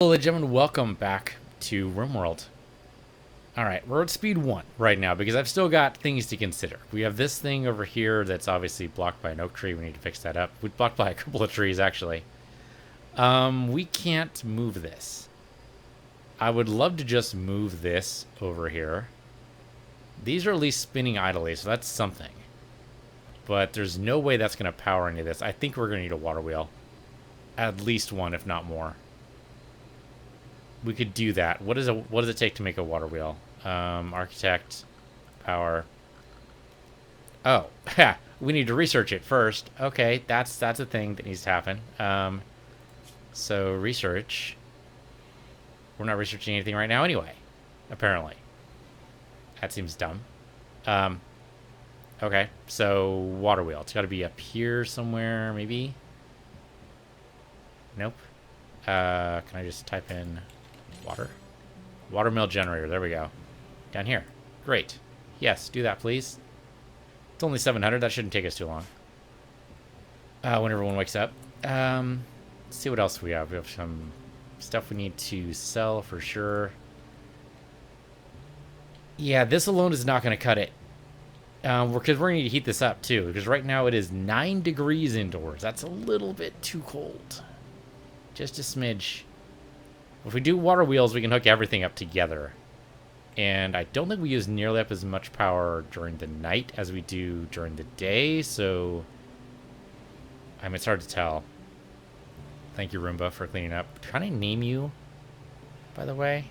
Hello, ladies and gentlemen. Welcome back to Rimworld. Alright, we're at speed 1 right now because I've still got things to consider. We have this thing over here that's obviously blocked by an oak tree. We need to fix that up. We're blocked by a couple of trees, actually. We can't move this. I would love to just move this over here. These are at least spinning idly, so that's something. But there's no way that's going to power any of this. I think we're going to need a water wheel. At least one, if not more. We could do that. What does it take to make a water wheel? Architect, power. Oh, we need to research it first. Okay, that's a thing that needs to happen. So research. We're not researching anything right now anyway, apparently. That seems dumb. Okay, so water wheel. It's got to be up here somewhere, maybe. Nope. Can I just type in water? Watermill generator. There we go. Down here. Great. Yes, do that, please. It's only 700. That shouldn't take us too long. When everyone wakes up. Let's see what else we have. We have some stuff we need to sell for sure. Yeah, this alone is not going to cut it. Because we're going to need to heat this up, too. Because right now it is 9 degrees indoors. That's a little bit too cold. Just a smidge. If we do water wheels, we can hook everything up together. And I don't think we use nearly up as much power during the night as we do during the day, so I mean, it's hard to tell. Thank you, Roomba, for cleaning up. Can I name you, by the way?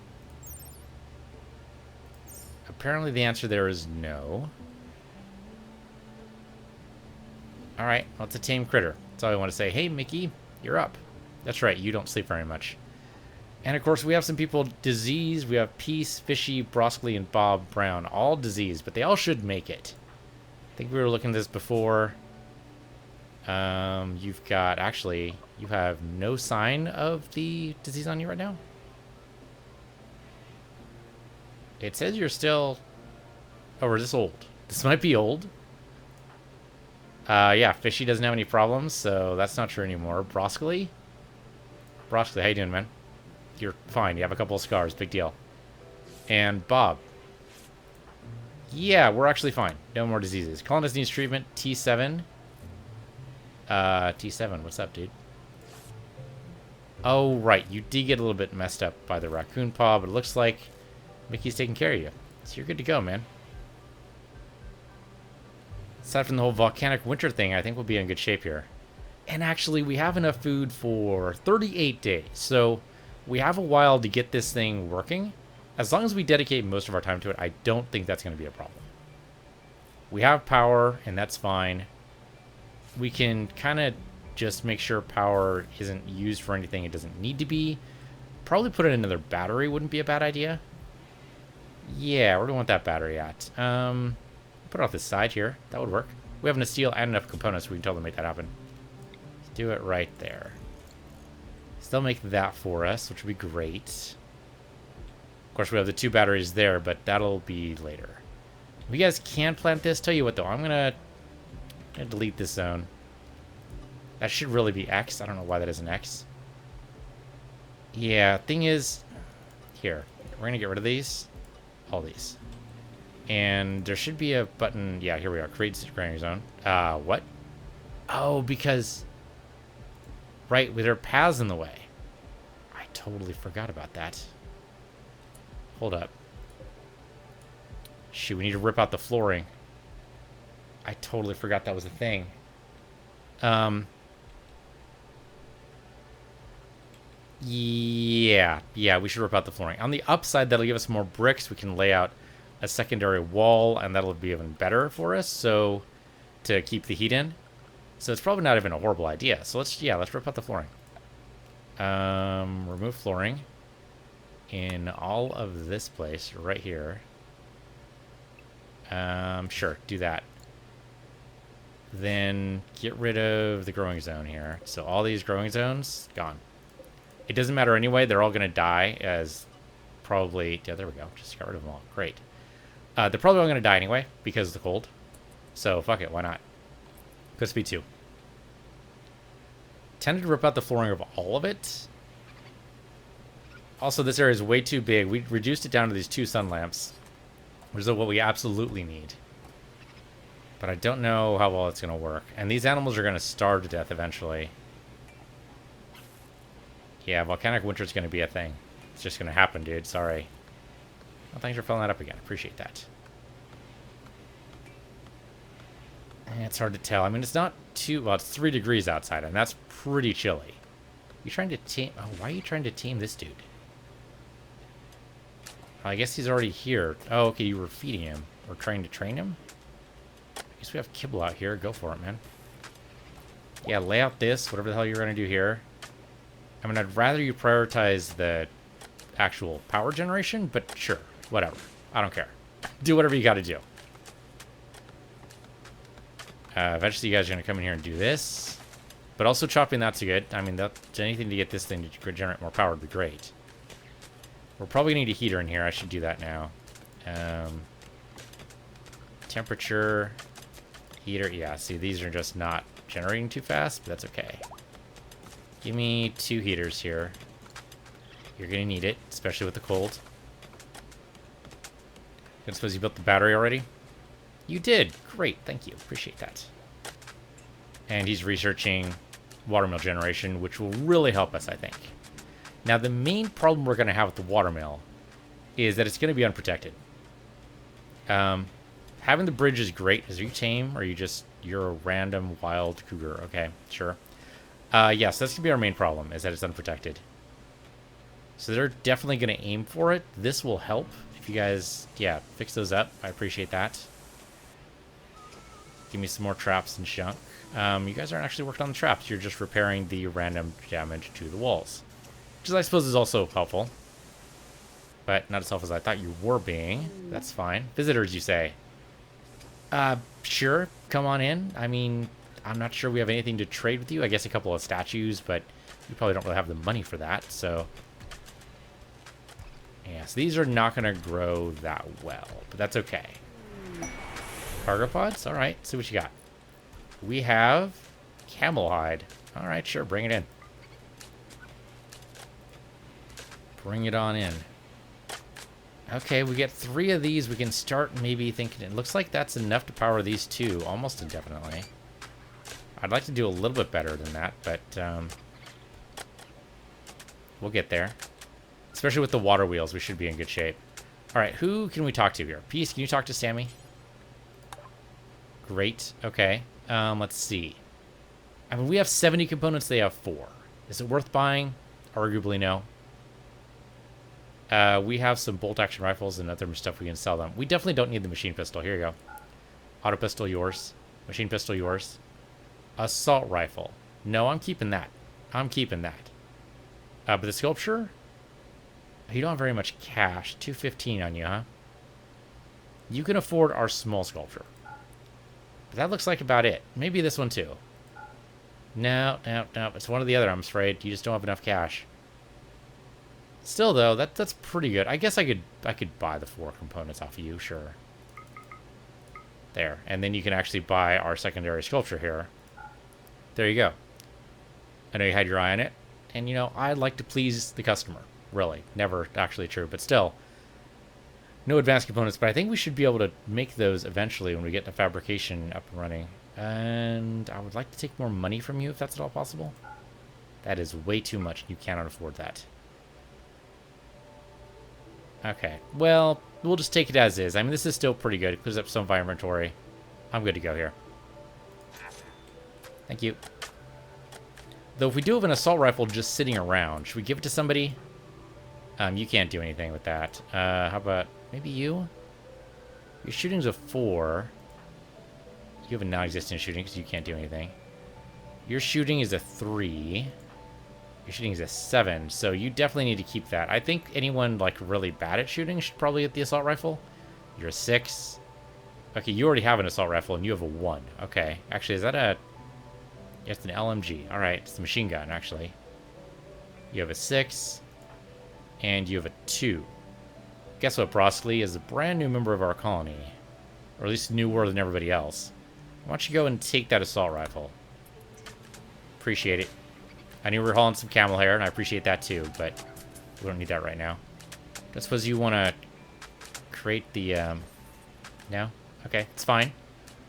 Apparently the answer there is no. Alright, well, it's a tame critter. That's all I want to say. Hey, Mickey, you're up. That's right, you don't sleep very much. And, of course, we have some people diseased. We have Peace, Fishy, Broccoli, and Bob Brown. All diseased, but they all should make it. I think we were looking at this before. You've got... Actually, you have no sign of the disease on you right now? It says you're still... Oh, or is this old? This might be old. Yeah, Fishy doesn't have any problems, so that's not true anymore. Broccoli? Broccoli, how you doing, man? You're fine. You have a couple of scars. Big deal. And Bob. Yeah, we're actually fine. No more diseases. Colonist needs treatment. T7. T7. What's up, dude? Oh, right. You did get a little bit messed up by the raccoon paw, but it looks like Mickey's taking care of you. So you're good to go, man. Aside from the whole volcanic winter thing, I think we'll be in good shape here. And actually, we have enough food for 38 days. So... we have a while to get this thing working. As long as we dedicate most of our time to it, I don't think that's going to be a problem. We have power, and that's fine. We can kind of just make sure power isn't used for anything it doesn't need to be. Probably put in another battery wouldn't be a bad idea. Yeah, where do we want that battery at? Put it off the side here. That would work. We have enough steel and enough components, so we can totally make that happen. Let's do it right there. They'll make that for us, which would be great. Of course, we have the 2 batteries there, but that'll be later. If you guys can plant this, tell you what, though. I'm gonna delete this zone. That should really be X. I don't know why that isn't X. Yeah, thing is... Here. We're gonna get rid of these. All these. And there should be a button... Yeah, here we are. Create granary zone. What? Oh, because... Right, with their paths in the way. I totally forgot about that. Hold up. Shoot, we need to rip out the flooring. I totally forgot that was a thing. Yeah, we should rip out the flooring. On the upside, that'll give us more bricks. We can lay out a secondary wall, and that'll be even better for us, so to keep the heat in. So it's probably not even a horrible idea. So let's rip out the flooring. Remove flooring in all of this place right here. Sure, do that. Then get rid of the growing zone here. So all these growing zones, gone. It doesn't matter anyway. They're all going to die as probably... Yeah, there we go. Just got rid of them all. Great. They're probably all going to die anyway because of the cold. So fuck it. Why not? Go speed 2. Tended to rip out the flooring of all of it. Also, this area is way too big. We reduced it down to these 2 sun lamps, which is what we absolutely need. But I don't know how well it's going to work. And these animals are going to starve to death eventually. Yeah, volcanic winter is going to be a thing. It's just going to happen, dude. Sorry. Well, thanks for filling that up again. Appreciate that. It's hard to tell. I mean, it's not too... Well, it's 3 degrees outside, and that's pretty chilly. You trying to tame... Oh, why are you trying to tame this dude? I guess he's already here. Oh, okay, you were feeding him. Or trying to train him? I guess we have kibble out here. Go for it, man. Yeah, lay out this, whatever the hell you're going to do here. I mean, I'd rather you prioritize the actual power generation, but sure, whatever. I don't care. Do whatever you got to do. Eventually, you guys are going to come in here and do this. But also chopping that's good. I mean, anything to get this thing to generate more power would be great. We're probably going to need a heater in here. I should do that now. Temperature, heater. Yeah, see, these are just not generating too fast, but that's okay. Give me 2 heaters here. You're going to need it, especially with the cold. I suppose you built the battery already? You did. Great. Thank you. Appreciate that. And he's researching watermill generation, which will really help us, I think. Now, the main problem we're going to have with the watermill is that it's going to be unprotected. Having the bridge is great. Is you tame, or you're a random wild cougar? Okay, sure. Yes, that's going to be our main problem, is that it's unprotected. So they're definitely going to aim for it. This will help if you guys, yeah, fix those up. I appreciate that. Give me some more traps and junk. You guys aren't actually working on the traps. You're just repairing the random damage to the walls. Which I suppose is also helpful. But not as helpful as I thought you were being. That's fine. Visitors, you say? Sure. Come on in. I mean, I'm not sure we have anything to trade with you. I guess a couple of statues, but you probably don't really have the money for that, so... Yeah, so these are not going to grow that well, but that's okay. Cargo pods? Alright, see what you got. We have camel hide. Alright, sure, bring it in. Bring it on in. Okay, we get 3 of these. We can start maybe thinking... It looks like that's enough to power these 2, almost indefinitely. I'd like to do a little bit better than that, but we'll get there. Especially with the water wheels, we should be in good shape. Alright, who can we talk to here? Peace, can you talk to Sammy? Great, okay. Let's see. I mean, we have 70 components, they have 4. Is it worth buying? Arguably, no. We have some bolt-action rifles and other stuff we can sell them. We definitely don't need the machine pistol. Here you go. Auto pistol, yours. Machine pistol, yours. Assault rifle. No, I'm keeping that. I'm keeping that. But the sculpture? You don't have very much cash. 215 on you, huh? You can afford our small sculpture. But that looks like about it. Maybe this one too. No. It's one or the other, I'm afraid. You just don't have enough cash. Still, though, that's pretty good. I guess I could buy the 4 components off of you, sure. There. And then you can actually buy our secondary sculpture here. There you go. I know you had your eye on it. And, you know, I like to please the customer. Really. Never actually true, but still. No advanced components, but I think we should be able to make those eventually when we get the fabrication up and running. And I would like to take more money from you if that's at all possible. That is way too much. You cannot afford that. Okay. Well, we'll just take it as is. I mean, this is still pretty good. It clears up some of my inventory. I'm good to go here. Thank you. Though if we do have an assault rifle just sitting around, should we give it to somebody? You can't do anything with that. How about maybe you? Your shooting's a 4. You have a non-existent shooting because you can't do anything. Your shooting is a 3. Your shooting is a 7, so you definitely need to keep that. I think anyone like really bad at shooting should probably get the assault rifle. You're a 6. Okay, you already have an assault rifle and you have a 1. Okay, actually, is that a... It's an LMG. Alright, it's a machine gun, actually. You have a 6. And you have a 2. Guess what, Broccoli is a brand new member of our colony. Or at least newer than everybody else. Why don't you go and take that assault rifle? Appreciate it. I knew we were hauling some camel hair, and I appreciate that too, but We don't need that right now. I suppose you want to create the, no? Okay, it's fine.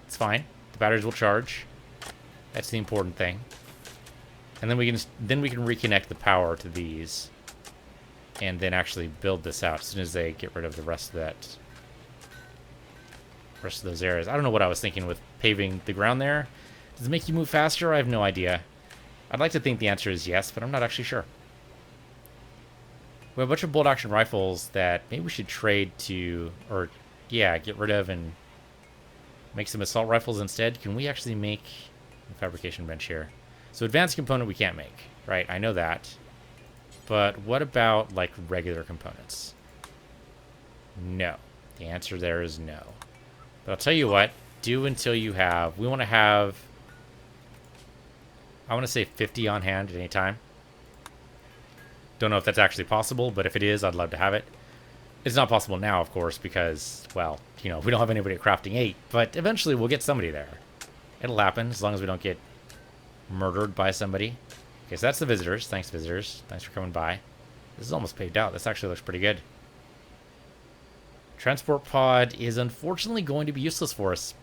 It's fine. The batteries will charge. That's the important thing. And then we can reconnect the power to these. And then actually build this out as soon as they get rid of the rest of that. Rest of those areas. I don't know what I was thinking with paving the ground there. Does it make you move faster? I have no idea. I'd like to think the answer is yes, but I'm not actually sure. We have a bunch of bolt action rifles that maybe we should trade to, or yeah, get rid of and make some assault rifles instead. Can we actually make a fabrication bench here? So advanced component we can't make, right? I know that. But what about like regular components? No. The answer there is no. But I'll tell you what, do until you have, we want to have, I want to say 50 on hand at any time. Don't know if that's actually possible, but if it is, I'd love to have it. It's not possible now, of course, because, well, you know, we don't have anybody at crafting 8, but eventually we'll get somebody there. It'll happen, as long as we don't get murdered by somebody. Okay, so that's the visitors. Thanks, visitors. Thanks for coming by. This is almost paved out. This actually looks pretty good. Transport pod is unfortunately going to be useless for us.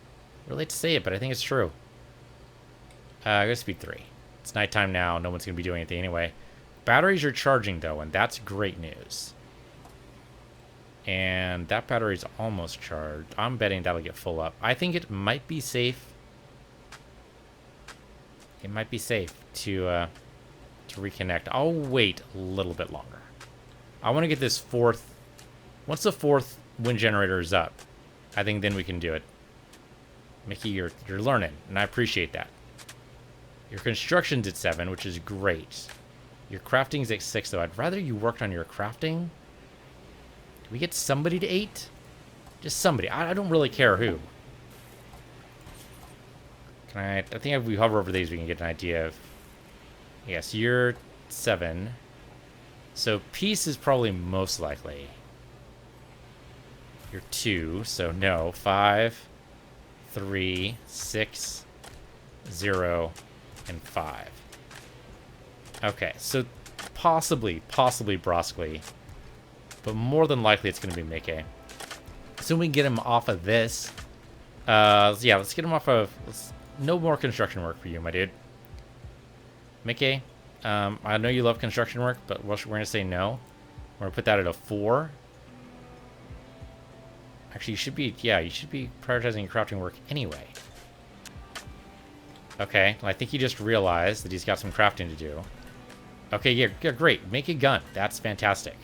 Really hate to say it, but I think it's true. I got speed 3. It's nighttime now. No one's going to be doing anything anyway. Batteries are charging, though, and that's great news. And that battery's almost charged. I'm betting that'll get full up. I think it might be safe. It might be safe to reconnect. I'll wait a little bit longer. I want to get this fourth. Once the fourth wind generator is up, I think then we can do it. Mickey, you're learning, and I appreciate that. Your construction's at 7, which is great. Your crafting's at 6, though. I'd rather you worked on your crafting. Can we get somebody to 8? Just somebody. I don't really care who. I think if we hover over these, we can get an idea of... Yes, you're 7. So peace is probably most likely. You're 2, so no. 5, 3, 6, 0, and 5. Okay, so possibly Broskly. But more than likely it's going to be Mickey. So we can get him off of this. Yeah, let's get him off of... No more construction work for you, my dude. Mickey, I know you love construction work, but we're going to say no. We're going to put that at a 4. Actually, you should be prioritizing your crafting work anyway. Okay, well, I think he just realized that he's got some crafting to do. Okay, yeah, great. Make a gun. That's fantastic.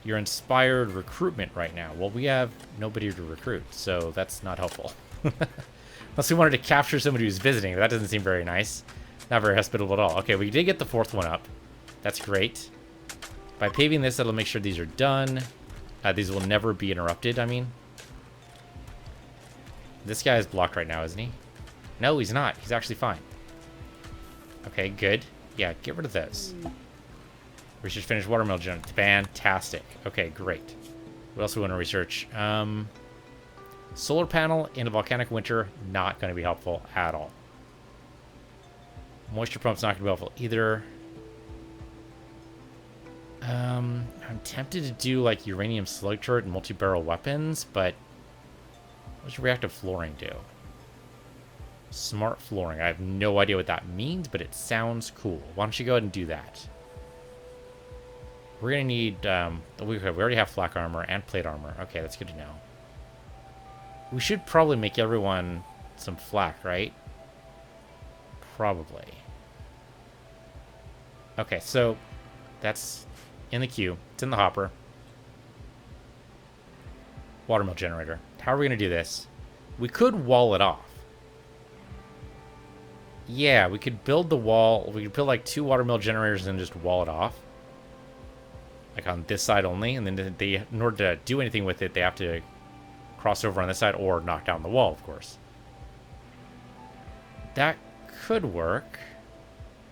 You're inspired recruitment right now. Well, we have nobody to recruit, so that's not helpful. Unless we wanted to capture somebody who's visiting. That doesn't seem very nice. Not very hospitable at all. Okay, we did get the 4th one up. That's great. By paving this, that'll make sure these are done. These will never be interrupted, I mean. This guy is blocked right now, isn't he? No, he's not. He's actually fine. Okay, good. Yeah, get rid of those. Research finished watermill gen. Fantastic. Okay, great. What else do we want to research? Solar panel in a volcanic winter, not going to be helpful at all. Moisture pump's not going to be helpful either. I'm tempted to do like uranium slug turret and multi-barrel weapons, but what does reactive flooring do? Smart flooring. I have no idea what that means, but it sounds cool. Why don't you go ahead and do that? We're going to need... we already have flak armor and plate armor. Okay, that's good to know. We should probably make everyone some flak, right? Probably. Okay, so that's in the queue. It's in the hopper. Watermill generator. How are we going to do this? We could wall it off. Yeah, we could build the wall. We could build like 2 watermill generators and just wall it off. Like on this side only. And then in order to do anything with it, they have to cross over on this side or knock down the wall, of course. That could work.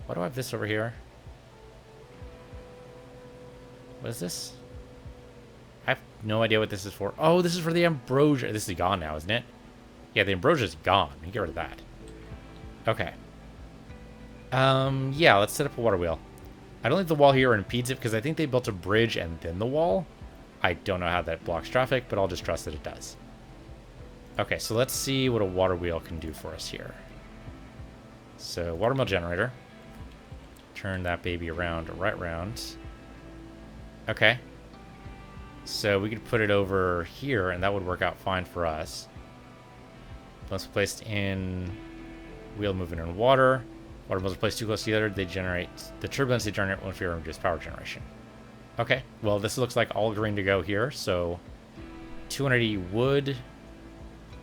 Why do I have this over here? What is this? I have no idea what this is for. Oh, this is for the ambrosia. This is gone now, isn't it? Yeah, the ambrosia's gone. You get rid of that. Okay. Yeah, let's set up a water wheel. I don't think the wall here impedes it because I think they built a bridge and then the wall. I don't know how that blocks traffic, but I'll just trust that it does. Okay, so let's see what a water wheel can do for us here. So, watermill generator. Turn that baby around, right round. Okay. So we could put it over here, and that would work out fine for us. Once placed in wheel moving in water. Watermills are placed too close together. They generate the turbulence they generate when fear reduced power generation. Okay, well this looks like all green to go here. So 280 wood,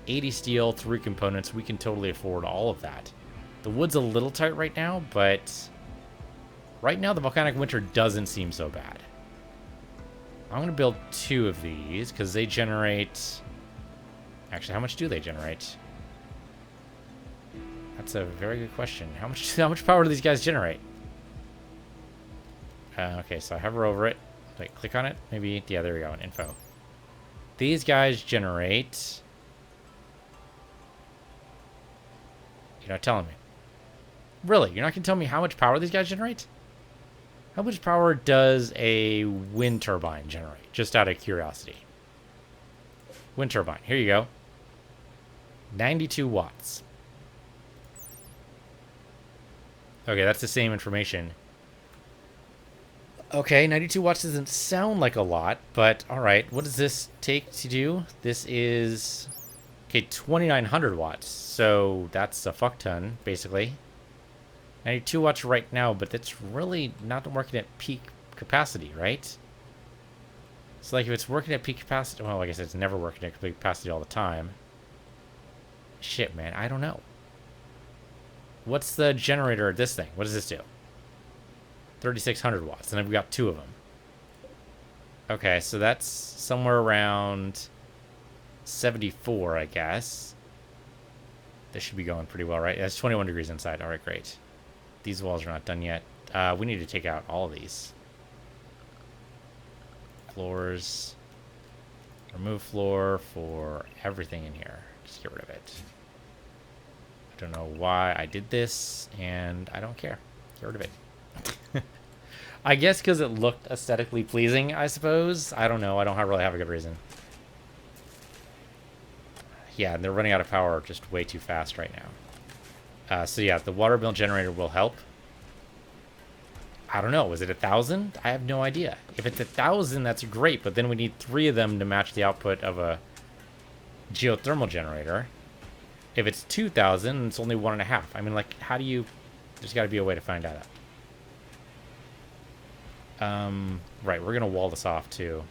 80 steel, 3 components. We can totally afford all of that. The wood's a little tight right now, but right now the volcanic winter doesn't seem so bad. I'm going to build 2 of these because they generate... Actually, how much do they generate? That's a very good question. How much power do these guys generate? Okay, so I hover over it. Wait, click on it. Maybe, yeah, there we go, in info. These guys generate... You're not telling me. Really? You're not going to tell me how much power these guys generate? How much power does a wind turbine generate? Just out of curiosity. Wind turbine. Here you go. 92 watts. Okay, that's the same information. Okay, 92 watts doesn't sound like a lot, but alright. What does this take to do? This is... Okay, 2,900 watts. So that's a fuck ton, basically. 92 watts right now, but it's really not working at peak capacity, right? So, like, if it's working at peak capacity... Well, like I said, it's never working at peak capacity all the time. Shit, man, I don't know. What's the generator of this thing? What does this do? 3,600 watts, and I've got 2 of them. Okay, so that's somewhere around 74, I guess. This should be going pretty well, right? That's 21 degrees inside. All right, great. These walls are not done yet. We need to take out all of these. Floors. Remove floor for everything in here. Just get rid of it. I don't know why I did this, and I don't care. Get rid of it. I guess because it looked aesthetically pleasing, I suppose. I don't know. I don't really have a good reason. Yeah, they're running out of power just way too fast right now. So yeah, the water mill generator will help. I don't know. Was it 1,000? I have no idea. If it's 1,000, that's great, but then we need 3 of them to match the output of a geothermal generator. If it's 2,000, it's only 1.5. I mean, like, how do you... There's got to be a way to find that out. Right, we're going to wall this off, too.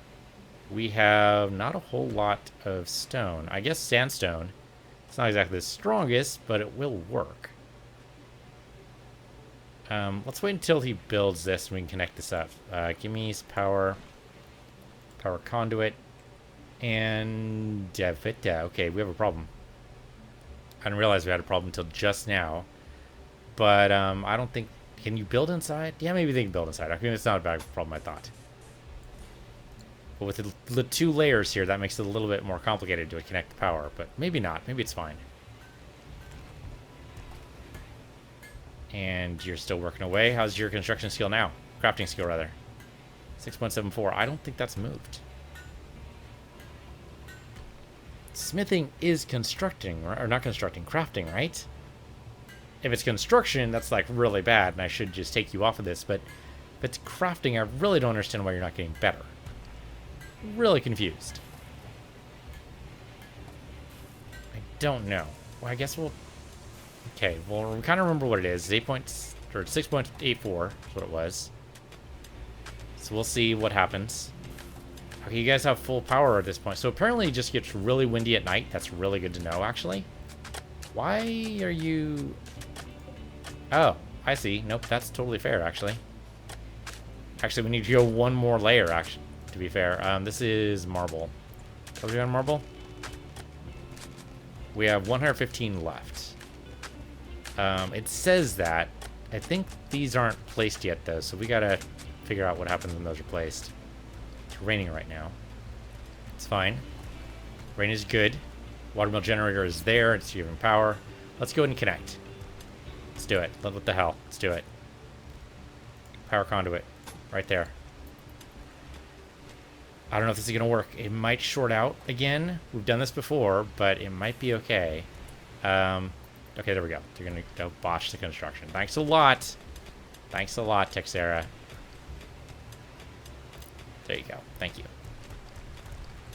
We have not a whole lot of stone. I guess sandstone. It's not exactly the strongest, but it will work. Let's wait until he builds this and we can connect this up. Give me power conduit, and okay, we have a problem. I didn't realize we had a problem until just now. But I don't think... Can you build inside? Yeah, maybe they can build inside. I mean, it's not a bad problem, I thought. But with the 2 layers here, that makes it a little bit more complicated to connect the power. But maybe not. Maybe it's fine. And you're still working away. How's your construction skill now? Crafting skill, rather. 6.74. I don't think that's moved. Smithing is constructing, or not constructing, crafting, right? If it's construction, that's like really bad, and I should just take you off of this. But if it's crafting, I really don't understand why you're not getting better. Really confused. I don't know. Well, I guess we'll... Okay, well, we kind of remember what it is. 6.84 is what it was. So we'll see what happens. Okay, you guys have full power at this point. So apparently it just gets really windy at night. That's really good to know, actually. Why are you... Oh, I see. Nope, that's totally fair, actually. Actually, we need to go 1 more layer, actually, to be fair. This is marble. Are we on marble? We have 115 left. It says that. I think these aren't placed yet, though, so we gotta figure out what happens when those are placed. It's raining right now. It's fine. Rain is good. Watermill generator is there. It's giving power. Let's go ahead and connect. Let's do it. What the hell? Let's do it. Power conduit. Right there. I don't know if this is going to work. It might short out again. We've done this before, but it might be okay. Okay, there we go. They're going to botch the construction. Thanks a lot. Thanks a lot, Texera. There you go. Thank you.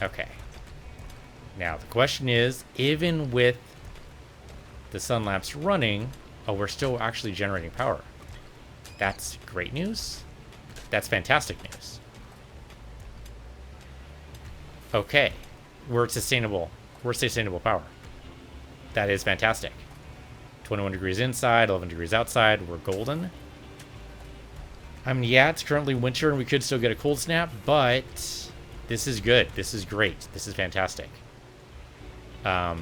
Okay. Now, the question is, even with the sun lamps running, oh, we're still actually generating power. That's great news. That's fantastic news. Okay. We're sustainable. We're sustainable power. That is fantastic. 21 degrees inside, 11 degrees outside. We're golden. I mean, yeah, it's currently winter and we could still get a cold snap, but this is good. This is great. This is fantastic.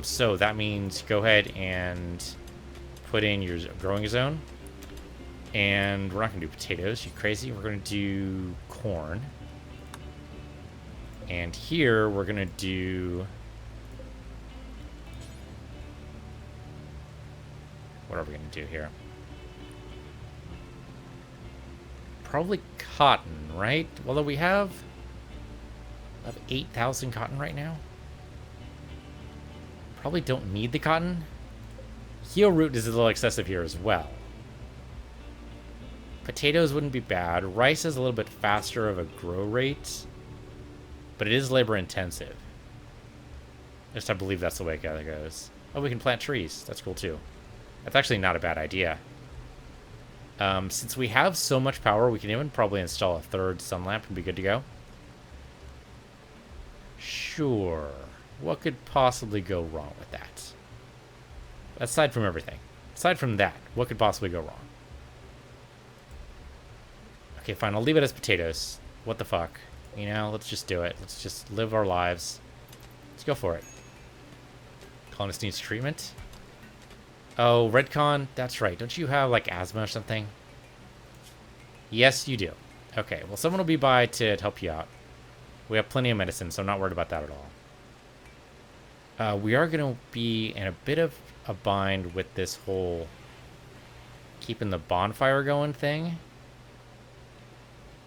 So that means go ahead and put in your growing zone. And we're not going to do potatoes. You crazy? We're going to do corn. And here we're going to do... What are we going to do here? Probably cotton, right? Although we have 8,000 cotton right now. Probably don't need the cotton. Heel root is a little excessive here as well. Potatoes wouldn't be bad. Rice is a little bit faster of a grow rate, but it is labor intensive. Just I believe that's the way it goes. Oh, we can plant trees. That's cool too. That's actually not a bad idea. Since we have so much power, we can even probably install a third sun lamp and be good to go. Sure. What could possibly go wrong with that? Aside from everything. Aside from that, what could possibly go wrong? Okay, fine. I'll leave it as potatoes. What the fuck? You know, let's just do it. Let's just live our lives. Let's go for it. Colonist needs treatment. Oh, Redcon. That's right. Don't you have, like, asthma or something? Yes, you do. Okay, well, someone will be by to help you out. We have plenty of medicine, so I'm not worried about that at all. We are going to be in a bit of a bind with this whole keeping the bonfire going thing.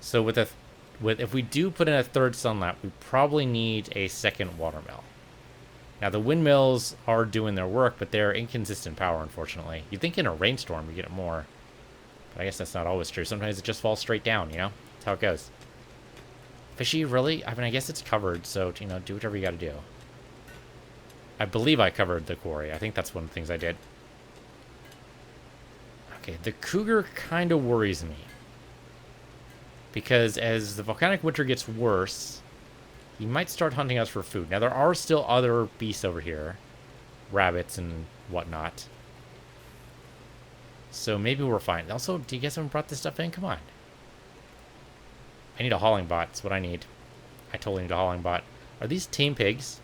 So if we do put in a third sun lamp, we probably need a second watermill. Now, the windmills are doing their work, but they're inconsistent power, unfortunately. You'd think in a rainstorm you get it more. But I guess that's not always true. Sometimes it just falls straight down, you know? That's how it goes. Fishy, really? I mean, I guess it's covered, so, you know, do whatever you gotta do. I believe I covered the quarry. I think that's one of the things I did. Okay, the cougar kind of worries me. Because as the volcanic winter gets worse, he might start hunting us for food. Now, there are still other beasts over here. Rabbits and whatnot. So maybe we're fine. Also, do you guys haven't brought this stuff in? Come on. I need a hauling bot. That's what I need. I totally need a hauling bot. Are these tame pigs?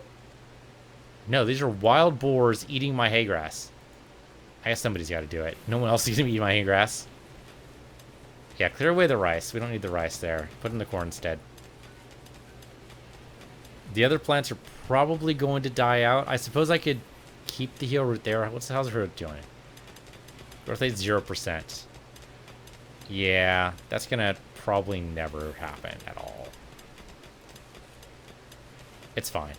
No, these are wild boars eating my hay grass. I guess somebody's got to do it. No one else is going to eat my hay grass. Yeah, clear away the rice. We don't need the rice there. Put in the corn instead. The other plants are probably going to die out. I suppose I could keep the heel root there. How's the root doing? Growth rate 0%. Yeah, that's going to probably never happen at all. It's fine.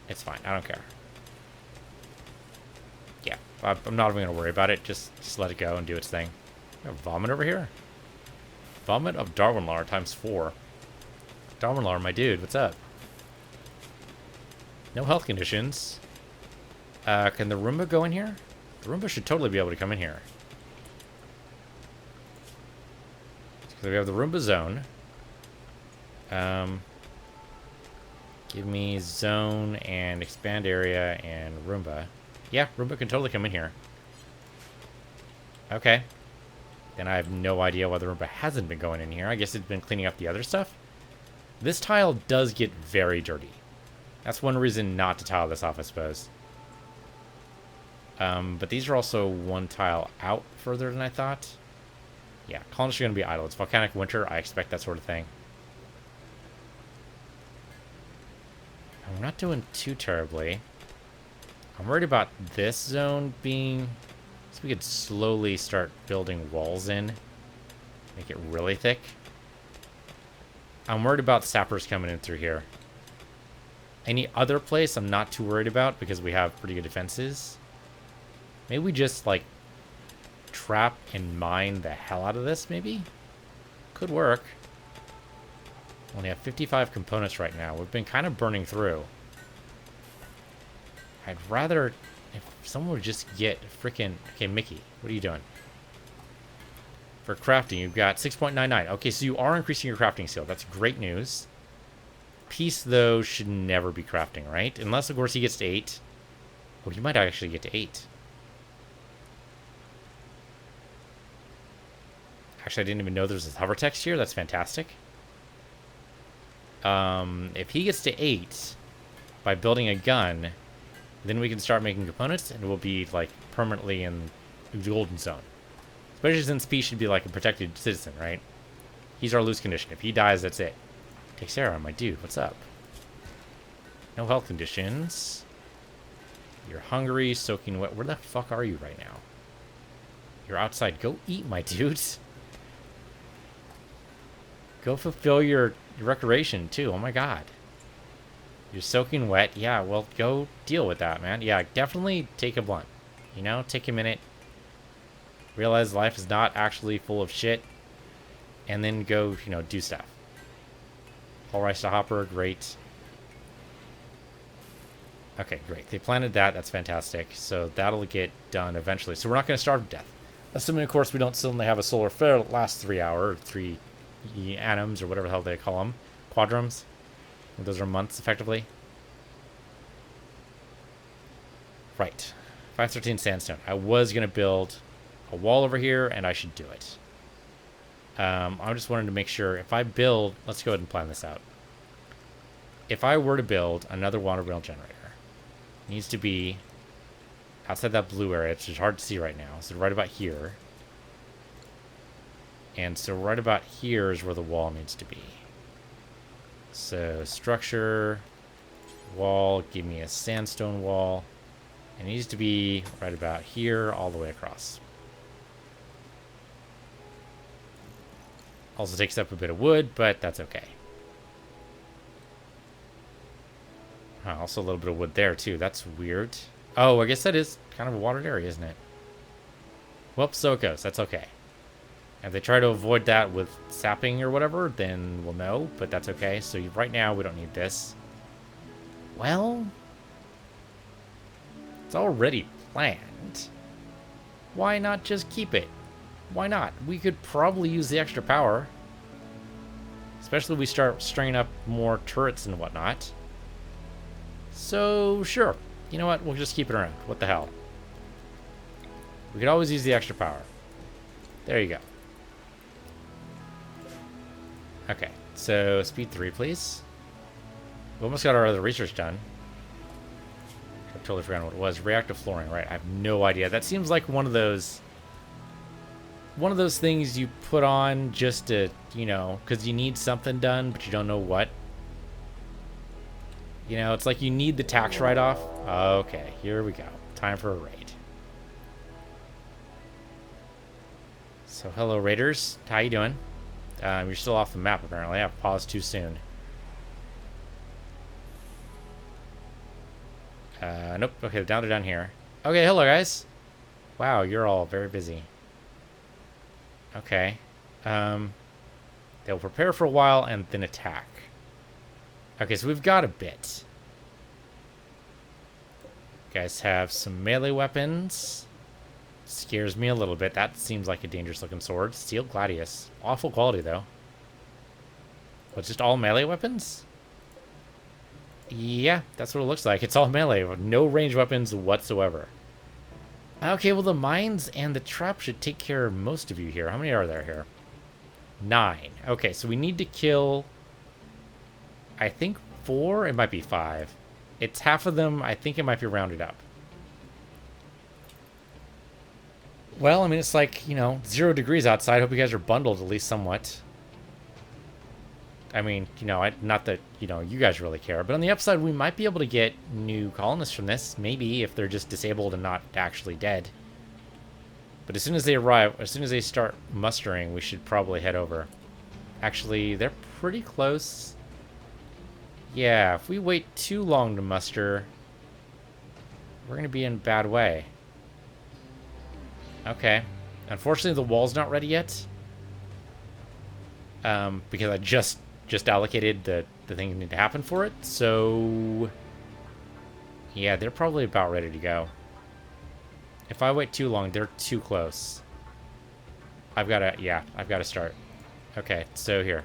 It's fine. I don't care. Yeah, I'm not even going to worry about it. Just let it go and do its thing. Vomit over here? Vomit of Darwinlar times 4. Darwinlar, my dude, what's up? No health conditions. Can the Roomba go in here? The Roomba should totally be able to come in here. So we have the Roomba zone. Give me zone and expand area and Roomba. Yeah, Roomba can totally come in here. Okay. Then I have no idea why the Roomba hasn't been going in here. I guess it's been cleaning up the other stuff. This tile does get very dirty. That's one reason not to tile this off, I suppose. But these are also one tile out further than I thought. Yeah, colonists are going to be idle. It's volcanic winter. I expect that sort of thing. And we're not doing too terribly. I'm worried about this zone being... So we could slowly start building walls in. Make it really thick. I'm worried about sappers coming in through here. Any other place I'm not too worried about because we have pretty good defenses. Maybe we just, like, trap and mine the hell out of this, maybe? Could work. Only have 55 components right now. We've been kind of burning through. I'd rather... if someone would just get freaking... Okay, Mickey, what are you doing? For crafting, you've got 6.99. Okay, so you are increasing your crafting skill. That's great news. Piece, though, should never be crafting, right? Unless, of course, he gets to 8. Oh, he might actually get to 8. Actually, I didn't even know there was a hover text here. That's fantastic. If he gets to 8 by building a gun, then we can start making components, and we'll be, like, permanently in the golden zone. Especially since P should be, like, a protected citizen, right? He's our loose condition. If he dies, that's it. Take Sarah, my dude. What's up? No health conditions. You're hungry, soaking wet. Where the fuck are you right now? You're outside. Go eat, my dudes. Go fulfill your recreation, too. Oh, my God. You're soaking wet. Yeah, well, go deal with that, man. Yeah, definitely take a blunt. You know, take a minute. Realize life is not actually full of shit. And then go, you know, do stuff. All rice to hopper. Great. Okay, great. They planted that. That's fantastic. So that'll get done eventually. So we're not going to starve to death. Assuming, of course, we don't suddenly have a solar flare that lasts 3 hours, or 3 atoms, or whatever the hell they call them. Quadrums. Those are months, effectively. Right. 513 sandstone. I was going to build a wall over here, and I should do it. I just wanted to make sure if I build... Let's go ahead and plan this out. If I were to build another water wheel generator, it needs to be outside that blue area, which is hard to see right now. So right about here. And so right about here is where the wall needs to be. So structure, wall, give me a sandstone wall. It needs to be right about here all the way across. Also takes up a bit of wood, but that's okay. Also a little bit of wood there too. That's weird. Oh, I guess that is kind of a watered area, isn't it? Well, so it goes. That's okay. If they try to avoid that with sapping or whatever, then we'll know, but that's okay. So right now, we don't need this. Well, it's already planned. Why not just keep it? Why not? We could probably use the extra power. Especially if we start stringing up more turrets and whatnot. So, sure. You know what? We'll just keep it around. What the hell? We could always use the extra power. There you go. Okay, so speed 3, please. We almost got our other research done. I've totally forgotten what it was. Reactive flooring, right? I have no idea. That seems like one of those things you put on just to, you know, because you need something done, but you don't know what. You know, it's like you need the tax write-off. Okay, here we go. Time for a raid. So, hello, raiders. How you doing? You're still off the map, apparently. I've paused too soon. Nope. Okay, they're down here. Okay, hello, guys. Wow, you're all very busy. Okay. They'll prepare for a while and then attack. Okay, so we've got a bit. You guys have some melee weapons. Scares me a little bit. That seems like a dangerous looking sword. Steel Gladius. Awful quality, though. But just all melee weapons? Yeah, that's what it looks like. It's all melee. No range weapons whatsoever. Okay, well, the mines and the trap should take care of most of you here. How many are there here? 9. Okay, so we need to kill... I think 4? It might be 5. It's half of them. I think it might be rounded up. Well, I mean, it's like, you know, 0 degrees outside. Hope you guys are bundled at least somewhat. I mean, you know, not that, you know, you guys really care. But on the upside, we might be able to get new colonists from this. Maybe if they're just disabled and not actually dead. But as soon as they arrive, as soon as they start mustering, we should probably head over. Actually, they're pretty close. Yeah, if we wait too long to muster, we're going to be in a bad way. Okay. Unfortunately, the wall's not ready yet. Because I just allocated the thing that need to happen for it. So, yeah, they're probably about ready to go. If I wait too long, they're too close. I've got to start. Okay, so here.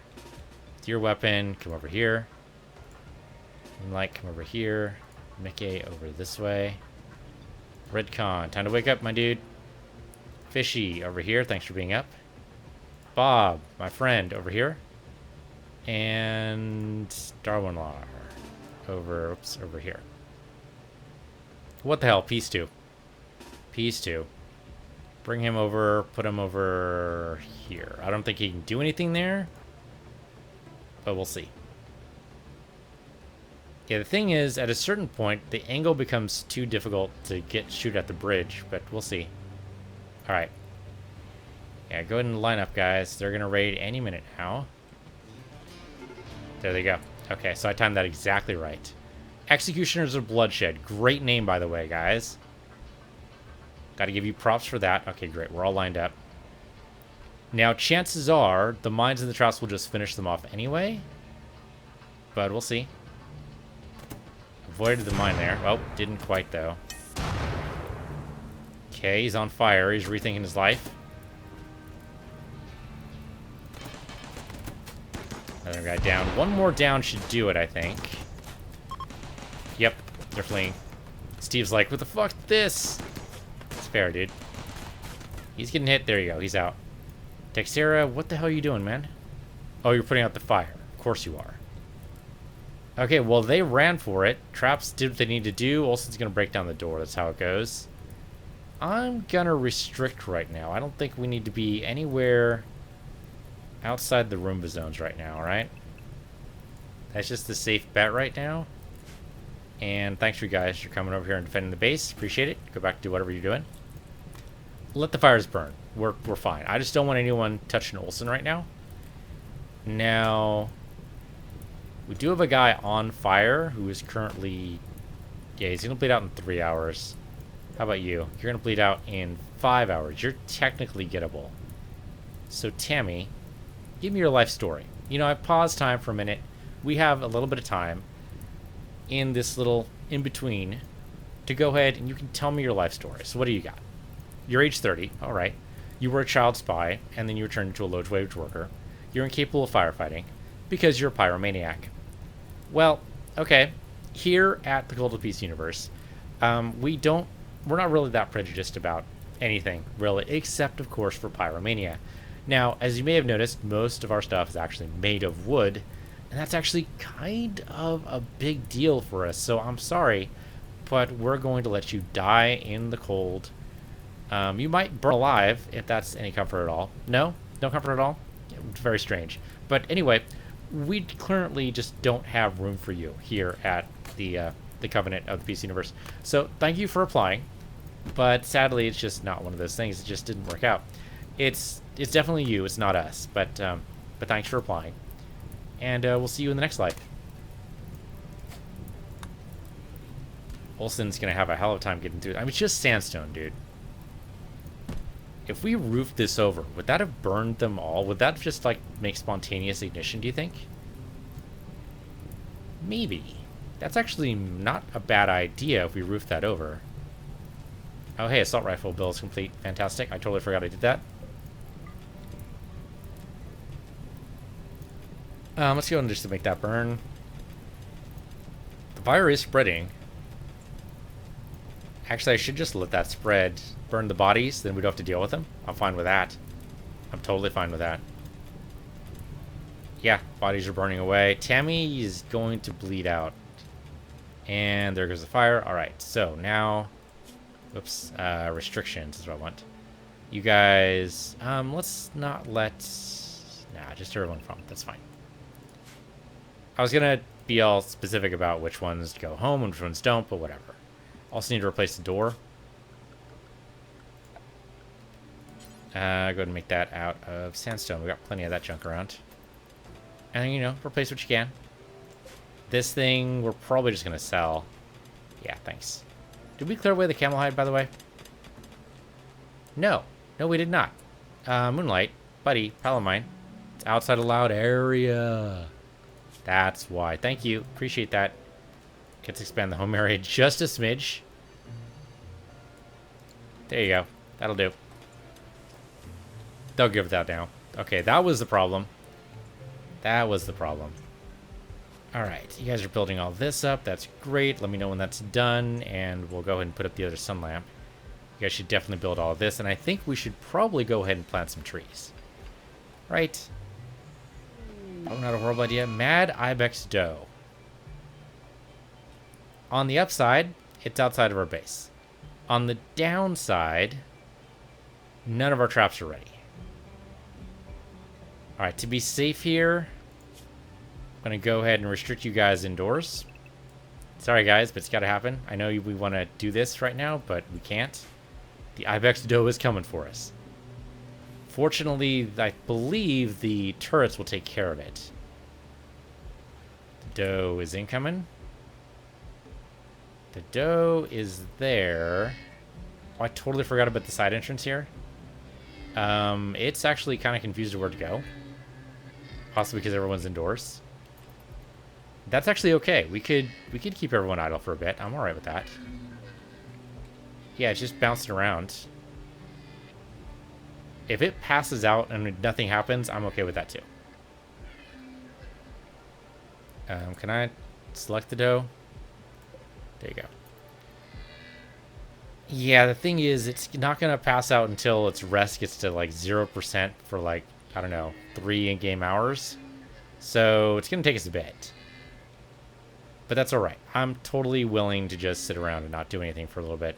With your weapon, come over here. Light, come over here. Mickey, over this way. Redcon, time to wake up, my dude. Fishy, over here, thanks for being up. Bob, my friend, over here. And Darwinlar, over here. What the hell, Peace 2. Peace 2. Bring him over, put him over here. I don't think he can do anything there, but we'll see. Yeah, the thing is, at a certain point, the angle becomes too difficult to shoot at the bridge, but we'll see. Alright. Yeah, go ahead and line up, guys. They're going to raid any minute now. There they go. Okay, so I timed that exactly right. Executioners of Bloodshed. Great name, by the way, guys. Got to give you props for that. Okay, great. We're all lined up. Now, chances are, the mines and the traps will just finish them off anyway. But we'll see. Avoided the mine there. Oh, didn't quite, though. Okay, he's on fire. He's rethinking his life. Another guy down. One more down should do it, I think. Yep, they're fleeing. Steve's like, what the fuck this? It's fair, dude. He's getting hit. There you go. He's out. Texera, what the hell are you doing, man? Oh, you're putting out the fire. Of course you are. Okay, well, they ran for it. Traps did what they need to do. Olsen's going to break down the door. That's how it goes. I'm going to restrict right now. I don't think we need to be anywhere outside the Roomba zones right now, alright? That's just the safe bet right now. And thanks for you guys for coming over here and defending the base. Appreciate it. Go back to do whatever you're doing. Let the fires burn. We're fine. I just don't want anyone touching Olsen right now. Now, we do have a guy on fire who is currently... Yeah, he's going to bleed out in 3 hours. How about you? You're going to bleed out in 5 hours. You're technically gettable. So, Tammy, give me your life story. You know, I paused time for a minute. We have a little bit of time in this little in-between to go ahead and you can tell me your life story. So what do you got? You're age 30. All right. You were a child spy, and then you were turned into a low-wage worker. You're incapable of firefighting because you're a pyromaniac. Well, okay. Here at the Cult of Peace universe, we're not really that prejudiced about anything, really, except, of course, for pyromania. Now, as you may have noticed, most of our stuff is actually made of wood, and that's actually kind of a big deal for us, so I'm sorry, but we're going to let you die in the cold. You might burn alive, if that's any comfort at all. No? No comfort at all? Very strange. But anyway, we currently just don't have room for you here at the Covenant of the Peace Universe. So, thank you for applying, but sadly, it's just not one of those things. It just didn't work out. It's definitely you. It's not us. But thanks for applying. And we'll see you in the next life. Olsen's going to have a hell of a time getting through. I mean, it's just sandstone, dude. If we roofed this over, would that have burned them all? Would that just, like, make spontaneous ignition, do you think? Maybe. That's actually not a bad idea if we roofed that over. Oh, hey, assault rifle build is complete. Fantastic. I totally forgot I did that. Let's go and just to make that burn. The fire is spreading. Actually, I should just let that spread. Burn the bodies, then we don't have to deal with them. I'm fine with that. I'm totally fine with that. Yeah, bodies are burning away. Tammy is going to bleed out. And there goes the fire. Alright, so now... Oops, restrictions is what I want. You guys, let's not let... Nah, just everyone from. That's fine. I was gonna be all specific about which ones go home and which ones don't, but whatever. Also need to replace the door. Go ahead and make that out of sandstone. We got plenty of that junk around. And, you know, replace what you can. This thing, we're probably just going to sell. Yeah, thanks. Did we clear away the camel hide, by the way? No. No, we did not. Moonlight, buddy, pal of mine. It's outside allowed area. That's why. Thank you. Appreciate that. Let's expand the home area just a smidge. There you go. That'll do. They'll give that now. Okay, that was the problem. That was the problem. Alright, you guys are building all this up. That's great. Let me know when that's done, and we'll go ahead and put up the other sun lamp. You guys should definitely build all of this, and I think we should probably go ahead and plant some trees. Right? Oh, not a horrible idea. Mad Ibex Doe. On the upside, it's outside of our base. On the downside, none of our traps are ready. Alright, to be safe here, I'm going to go ahead and restrict you guys indoors. Sorry, guys, but it's got to happen. I know we want to do this right now, but we can't. The Ibex Doe is coming for us. Fortunately, I believe the turrets will take care of it. The doe is incoming. The doe is there. Oh, I totally forgot about the side entrance here. It's actually kind of confused where to go. Possibly because everyone's indoors. That's actually okay. We could keep everyone idle for a bit. I'm alright with that. Yeah, it's just bouncing around. If it passes out and nothing happens, I'm okay with that too. Can I select the doe? There you go. Yeah, the thing is, it's not going to pass out until its rest gets to like 0% for like, I don't know, 3 in-game hours. So it's going to take us a bit. But that's alright. I'm totally willing to just sit around and not do anything for a little bit.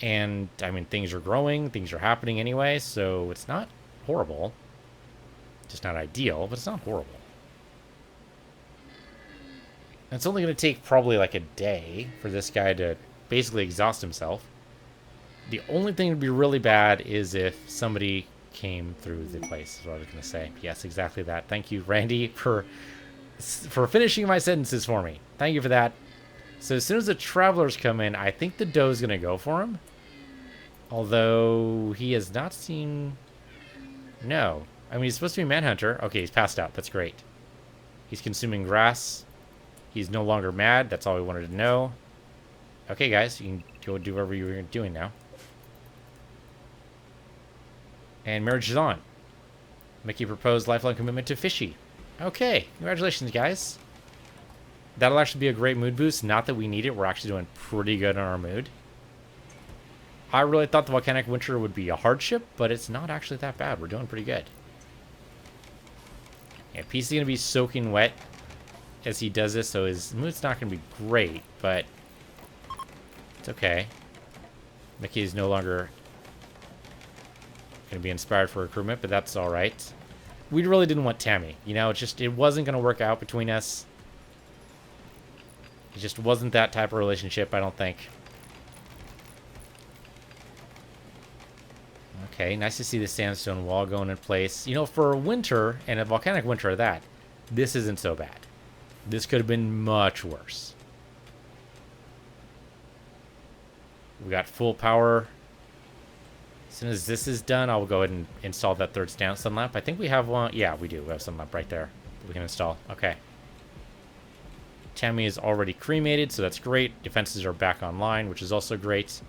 And, I mean, things are growing, things are happening anyway, so it's not horrible. Just not ideal, but it's not horrible. And it's only going to take probably like a day for this guy to basically exhaust himself. The only thing that would be really bad is if somebody came through the place, is what I was going to say. Yes, exactly that. Thank you, Randy, for finishing my sentences for me. Thank you for that. So as soon as the travelers come in, I think the doe's going to go for him. Although he has not seen... No. I mean, he's supposed to be Manhunter. Okay, he's passed out. That's great. He's consuming grass. He's no longer mad. That's all we wanted to know. Okay, guys. You can go do whatever you were doing now. And marriage is on. Mickey proposed lifelong commitment to Fishy. Okay. Congratulations, guys. That'll actually be a great mood boost. Not that we need it. We're actually doing pretty good on our mood. I really thought the volcanic winter would be a hardship, but it's not actually that bad. We're doing pretty good. Yeah, Peace is going to be soaking wet as he does this, so his mood's not going to be great, but it's okay. Mickey is no longer going to be inspired for recruitment, but that's all right. We really didn't want Tammy. You know, it wasn't going to work out between us. It just wasn't that type of relationship, I don't think. Okay, nice to see the sandstone wall going in place. You know, for a winter, and a volcanic winter at that, this isn't so bad. This could have been much worse. We got full power. As soon as this is done, I'll go ahead and install that third sun lamp. I think we have one. Yeah, we do. We have sun lamp right there that we can install. Okay. Tammy is already cremated, so that's great. Defenses are back online, which is also great.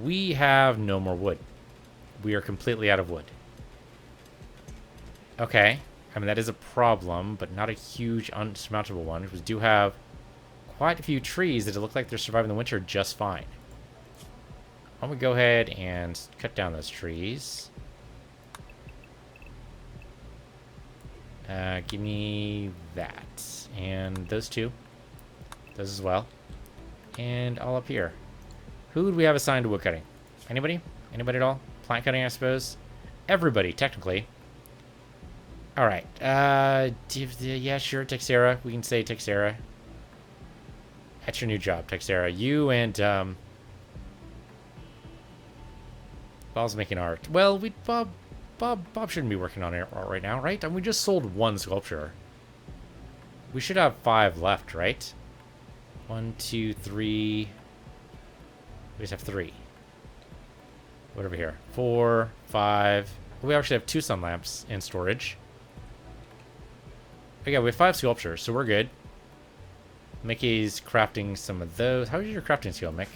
We have no more wood. We are completely out of wood. Okay. I mean, that is a problem, but not a huge, unsurmountable one. We do have quite a few trees that look like they're surviving the winter just fine. Why don't we go ahead and cut down those trees? Give me that. And those two. Those as well. And all up here. Who would we have assigned to wood cutting? Anybody? Anybody at all? Plant cutting, I suppose. Everybody, technically. All right. Yeah, sure, Texera. We can say Texera. That's your new job, Texera. You and Bob's making art. Well, Bob shouldn't be working on art right now, right? I mean, we just sold one sculpture. We should have 5 left, right? 1, 2, 3. We just have 3. What over here? 4, 5. We actually have 2 sun lamps in storage. Okay, we have 5 sculptures, so we're good. Mickey's crafting some of those. How is your crafting skill, Mick?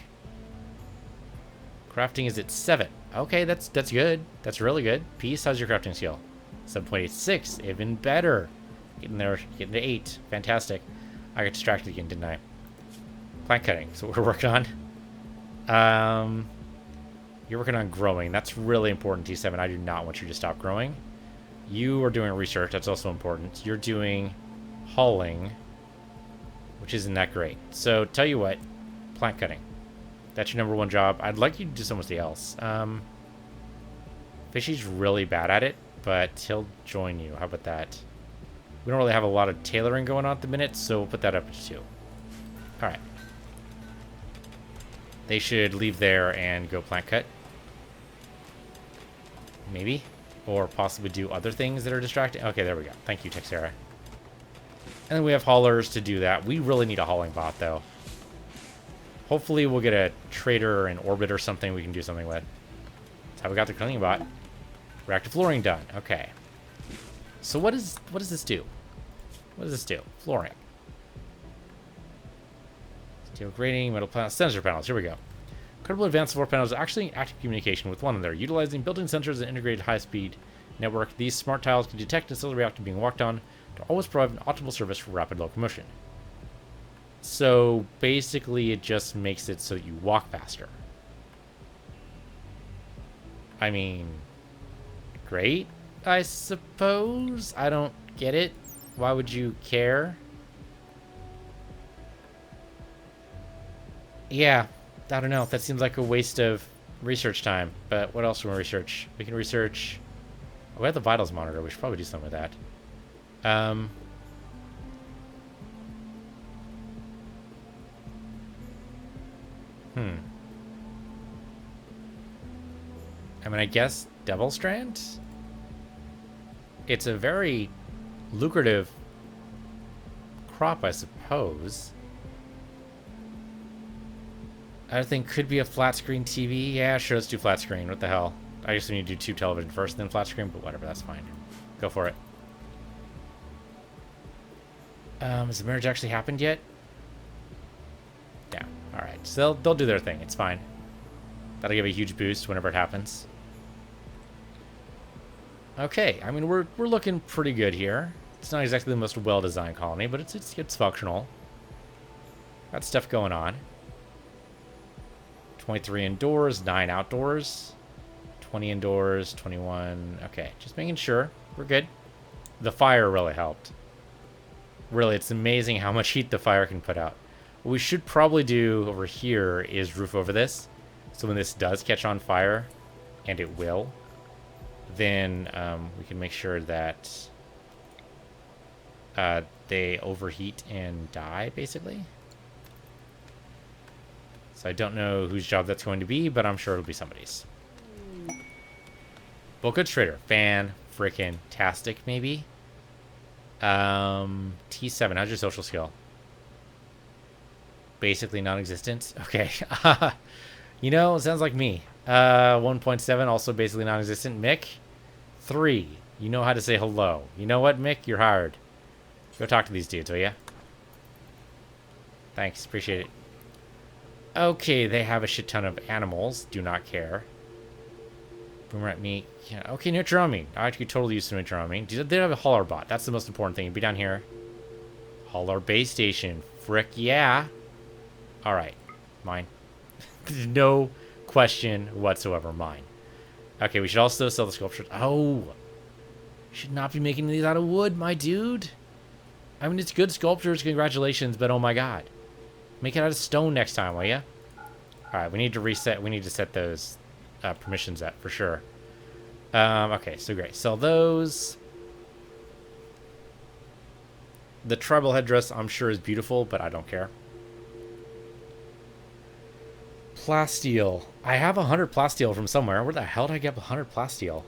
Crafting is at 7. Okay, that's good. That's really good. Peace, how's your crafting skill? 7.86, even better. Getting there, getting to 8. Fantastic. I got distracted again, didn't I? Plant cutting, so we're working on. You're working on growing. That's really important, T7. I do not want you to stop growing. You are doing research. That's also important. You're doing hauling, which isn't that great. So, tell you what. Plant cutting. That's your #1 job. I'd like you to do something else. Fishy's really bad at it, but he'll join you. How about that? We don't really have a lot of tailoring going on at the minute, so we'll put that up to 2. Alright. They should leave there and go plant cut. Maybe. Or possibly do other things that are distracting. Okay, there we go. Thank you, Texera. And then we have haulers to do that. We really need a hauling bot, though. Hopefully we'll get a trader or an orbit or something we can do something with. That's how we got the cleaning bot. Reactive flooring done. Okay. So what does this do? What does this do? Flooring. Steel grating, metal panels, sensor panels. Here we go. Incredible advanced floor panels are actually in active communication with one another. Utilizing built-in sensors and integrated high-speed network, these smart tiles can detect and still react to being walked on to always provide an optimal service for rapid locomotion. So basically it just makes it so that you walk faster. I mean, great, I suppose. I don't get it. Why would you care? Yeah, I don't know. That seems like a waste of research time. But what else can we research? We can research... Oh, we have the vitals monitor. We should probably do something with that. I mean, I guess Devil Strand? It's a very lucrative crop, I suppose. I think could be a flat screen TV. Yeah, sure, let's do flat screen. What the hell? I guess we need to do tube television first and then flat screen, but whatever, that's fine. Go for it. Has the marriage actually happened yet? Yeah, alright. So they'll do their thing, it's fine. That'll give a huge boost whenever it happens. Okay, I mean, we're looking pretty good here. It's not exactly the most well-designed colony, but it's functional. Got stuff going on. 23 indoors, 9 outdoors. 20 indoors, 21. Okay, just making sure. We're good. The fire really helped. Really, it's amazing how much heat the fire can put out. What we should probably do over here is roof over this. So when this does catch on fire, and it will, then we can make sure that they overheat and die, basically. So I don't know whose job that's going to be, but I'm sure it'll be somebody's. Bulk goods trader. Fan-frickin-tastic, maybe? T7, how's your social skill? Basically non-existent. Okay. You know, sounds like me. 1.7, also basically non-existent. Mick, 3. You know how to say hello. You know what, Mick? You're hired. Go talk to these dudes, will ya? Thanks, appreciate it. Okay, they have a shit ton of animals. Do not care. Boomer at me. Yeah, okay, neutral on me. I could totally use some neutral on me. They have a hauler bot. That's the most important thing. It'd be down here. Hauler base station. Frick yeah. Alright. Mine. No question whatsoever. Mine. Okay, we should also sell the sculptures. Oh. Should not be making these out of wood, my dude. I mean, it's good sculptures. Congratulations, but oh my god. Make it out of stone next time, will ya? Alright, we need to reset. We need to set those permissions at for sure. Okay, so great. Sell those. The tribal headdress, I'm sure, is beautiful, but I don't care. plasteel. I have 100 plasteel from somewhere. Where the hell did I get 100 plasteel?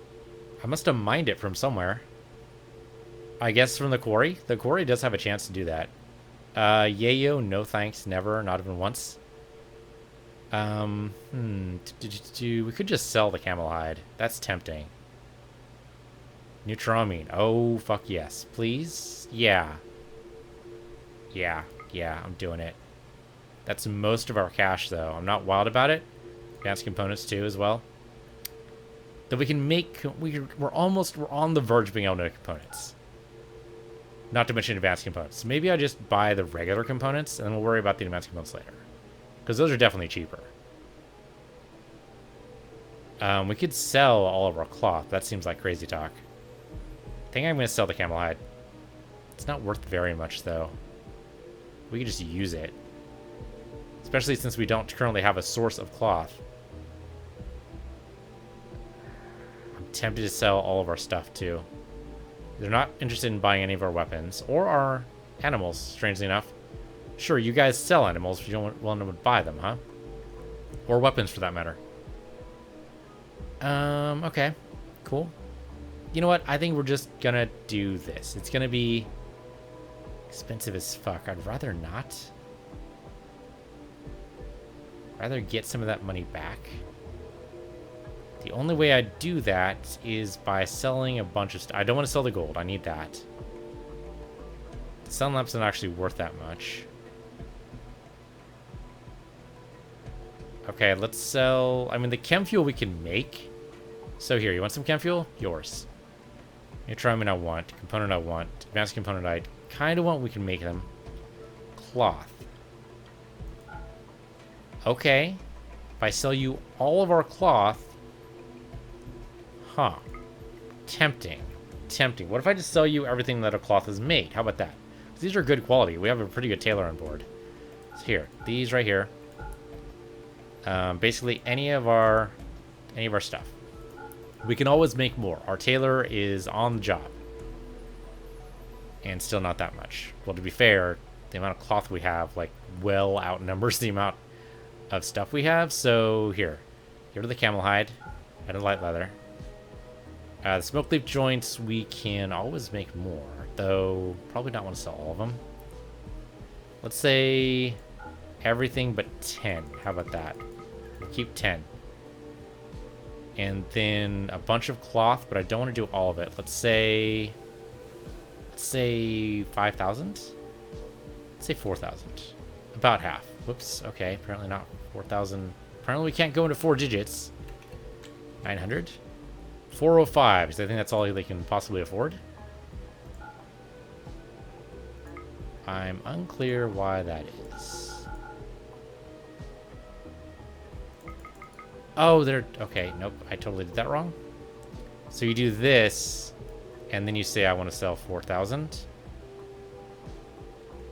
I must have mined it from somewhere. I guess from the quarry. The quarry does have a chance to do that. Yayo, no thanks, never, not even once. We could just sell the camel hide. That's tempting. Neutramine. Oh, fuck yes. Please? Yeah. Yeah, I'm doing it. That's most of our cash, though. I'm not wild about it. Advanced components, too, as well. That we can make... We're on the verge of being able to make components. Not to mention advanced components. Maybe I just buy the regular components, and then we'll worry about the advanced components later. Because those are definitely cheaper. We could sell all of our cloth. That seems like crazy talk. I think I'm going to sell the camel hide. It's not worth very much, though. We could just use it. Especially since we don't currently have a source of cloth. I'm tempted to sell all of our stuff, too. They're not interested in buying any of our weapons. Or our animals, strangely enough. Sure, you guys sell animals if you don't want to buy them, huh? Or weapons, for that matter. Okay. Cool. You know what? I think we're just gonna do this. It's gonna be expensive as fuck. I'd rather not. Rather get some of that money back. The only way I'd do that is by selling a bunch of stuff. I don't want to sell the gold. I need that. The sun lamp's not actually worth that much. Okay, let's sell... I mean, the chem fuel we can make. So here, you want some chem fuel? Yours. Neutramine I want. Component I want. Advanced component I kind of want. We can make them. Cloth. Okay. If I sell you all of our cloth... Huh. Tempting. Tempting. What if I just sell you everything that a cloth is made? How about that? These are good quality. We have a pretty good tailor on board. So here. These right here. Basically any of our stuff. We can always make more. Our tailor is on the job. And still not that much. Well, to be fair, the amount of cloth we have, like, well outnumbers the amount of stuff we have. So, here. Here to the camel hide. And a light leather. The smoke leaf joints, we can always make more. Though, probably not want to sell all of them. Let's say everything but 10. How about that? We'll keep 10. And then a bunch of cloth, but I don't want to do all of it. Let's say 5,000? Let's say 4,000. About half. Whoops. Okay, apparently not 4,000. Apparently we can't go into 4 digits. 900? 405, because I think that's all they can possibly afford. I'm unclear why that is. Oh, they're... Okay, nope. I totally did that wrong. So you do this, and then you say, I want to sell 4,000.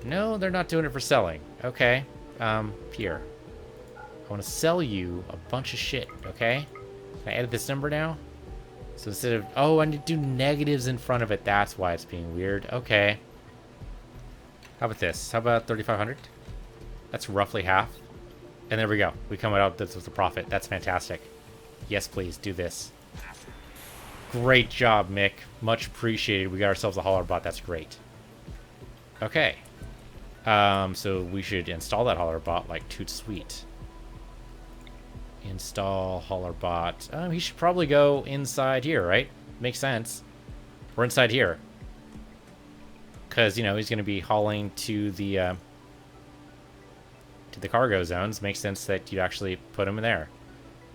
No, they're not doing it for selling. Okay. Here. I want to sell you a bunch of shit, okay? Can I edit this number now? So instead of... Oh, I need to do negatives in front of it. That's why it's being weird. Okay. How about this? How about 3,500? That's roughly half. And there we go. We come out with the profit. That's fantastic. Yes, please. Do this. Great job, Mick. Much appreciated. We got ourselves a hauler bot. That's great. Okay. So we should install that hauler bot like toot sweet. Install hauler bot. He should probably go inside here, right? Makes sense. We're inside here. Because, you know, he's going to be hauling to the cargo zones. Makes sense that you'd actually put him in there.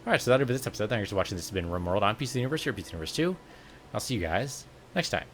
Alright, so that'll be this episode. Thanks for watching. This has been Rimworld on Piece of the Universe. Here, Piece of the Universe 2. I'll see you guys next time.